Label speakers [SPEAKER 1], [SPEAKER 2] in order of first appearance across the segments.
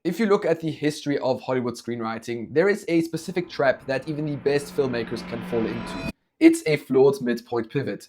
[SPEAKER 1] If you look at the history of Hollywood screenwriting, there is a specific trap that even the best filmmakers can fall into. It's a flawed midpoint pivot.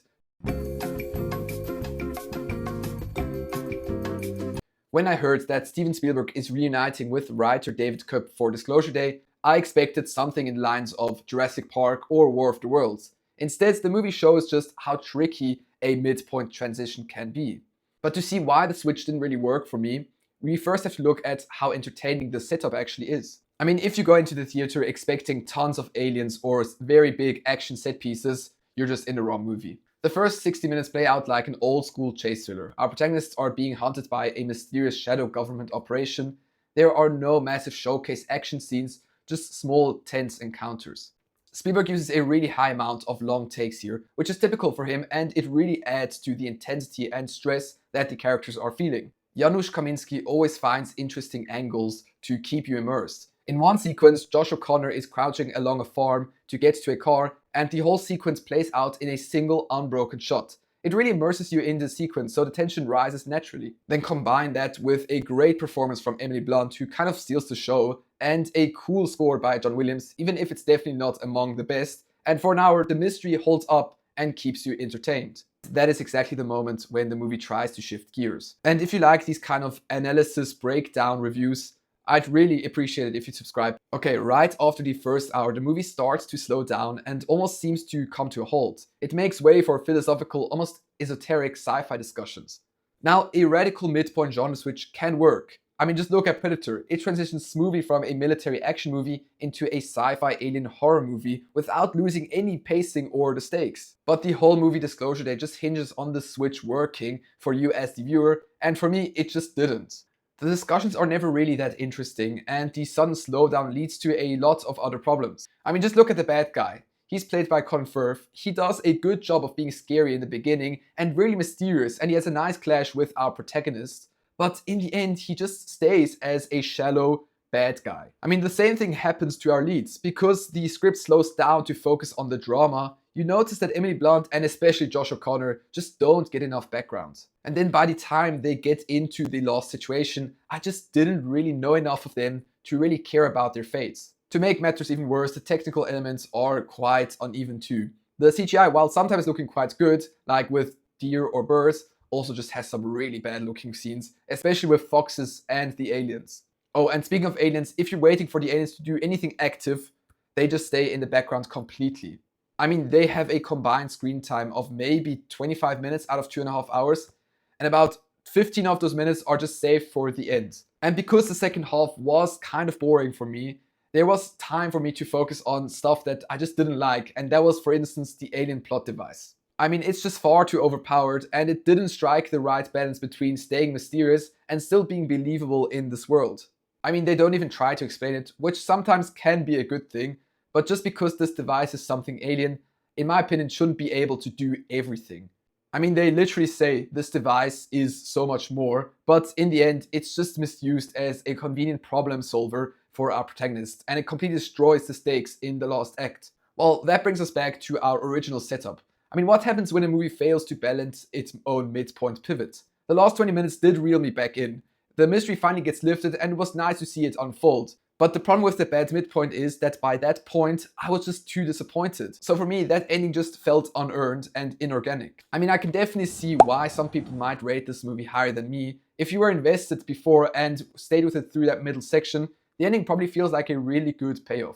[SPEAKER 1] When I heard that Steven Spielberg is reuniting with writer David Koepp for Disclosure Day, I expected something in the lines of Jurassic Park or War of the Worlds. Instead, the movie shows just how tricky a midpoint transition can be. But to see why the switch didn't really work for me, we first have to look at how entertaining the setup actually is. I mean, if you go into the theater expecting tons of aliens or very big action set pieces, you're just in the wrong movie. The first 60 minutes play out like an old school chase thriller. Our protagonists are being hunted by a mysterious shadow government operation. There are no massive showcase action scenes, just small tense encounters. Spielberg uses a really high amount of long takes here, which is typical for him, and it really adds to the intensity and stress that the characters are feeling. Janusz Kaminski always finds interesting angles to keep you immersed. In one sequence, Josh O'Connor is crouching along a farm to get to a car, and the whole sequence plays out in a single unbroken shot. It really immerses you in the sequence, so the tension rises naturally. Then combine that with a great performance from Emily Blunt, who kind of steals the show, and a cool score by John Williams, even if it's definitely not among the best. And for an hour, the mystery holds up and keeps you entertained. That is exactly the moment when the movie tries to shift gears. And if you like these kind of analysis breakdown reviews, I'd really appreciate it if you subscribe. Okay, right after the first hour, the movie starts to slow down and almost seems to come to a halt. It makes way for philosophical, almost esoteric sci-fi discussions. Now, a radical midpoint genre switch can work. I mean, just look at Predator. It transitions smoothly from a military action movie into a sci-fi alien horror movie without losing any pacing or the stakes. But the whole movie Disclosure Day just hinges on the switch working for you as the viewer, and for me, it just didn't. The discussions are never really that interesting, and the sudden slowdown leads to a lot of other problems. I mean, just look at the bad guy. He's played by Colin Firth. He does a good job of being scary in the beginning and really mysterious, and he has a nice clash with our protagonist. But in the end, he just stays as a shallow bad guy. I mean, the same thing happens to our leads. Because the script slows down to focus on the drama, you notice that Emily Blunt and especially Josh O'Connor just don't get enough background. And then by the time they get into the lost situation, I just didn't really know enough of them to really care about their fates. To make matters even worse, the technical elements are quite uneven too. The CGI, while sometimes looking quite good, like with deer or birds, also just has some really bad looking scenes, especially with foxes and the aliens. Oh, and speaking of aliens, if you're waiting for the aliens to do anything active, they just stay in the background completely. I mean, they have a combined screen time of maybe 25 minutes out of 2.5 hours, and about 15 of those minutes are just saved for the end. And because the second half was kind of boring for me, there was time for me to focus on stuff that I just didn't like, and that was, for instance, the alien plot device. I mean, it's just far too overpowered, and it didn't strike the right balance between staying mysterious and still being believable in this world. I mean, they don't even try to explain it, which sometimes can be a good thing, but just because this device is something alien, in my opinion, shouldn't be able to do everything. I mean, they literally say this device is so much more, but in the end, it's just misused as a convenient problem solver for our protagonist, and it completely destroys the stakes in the last act. Well, that brings us back to our original setup. I mean, what happens when a movie fails to balance its own midpoint pivot? The last 20 minutes did reel me back in. The mystery finally gets lifted, and it was nice to see it unfold. But the problem with the bad midpoint is that by that point, I was just too disappointed. So for me, that ending just felt unearned and inorganic. I mean, I can definitely see why some people might rate this movie higher than me. If you were invested before and stayed with it through that middle section, the ending probably feels like a really good payoff.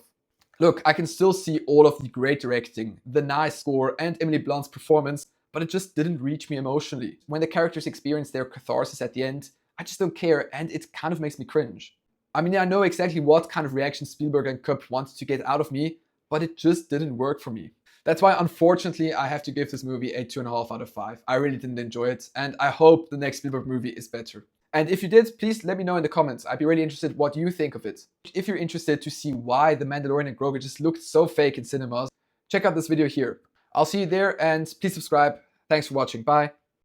[SPEAKER 1] Look, I can still see all of the great directing, the nice score, and Emily Blunt's performance, but it just didn't reach me emotionally. When the characters experience their catharsis at the end, I just don't care, and it kind of makes me cringe. I mean, I know exactly what kind of reaction Spielberg and Koepp wanted to get out of me, but it just didn't work for me. That's why, unfortunately, I have to give this movie a 2.5 out of 5. I really didn't enjoy it, and I hope the next Spielberg movie is better. And if you did, please let me know in the comments. I'd be really interested what you think of it. If you're interested to see why The Mandalorian and Grogu just looked so fake in cinemas, check out this video here. I'll see you there, and please subscribe. Thanks for watching. Bye.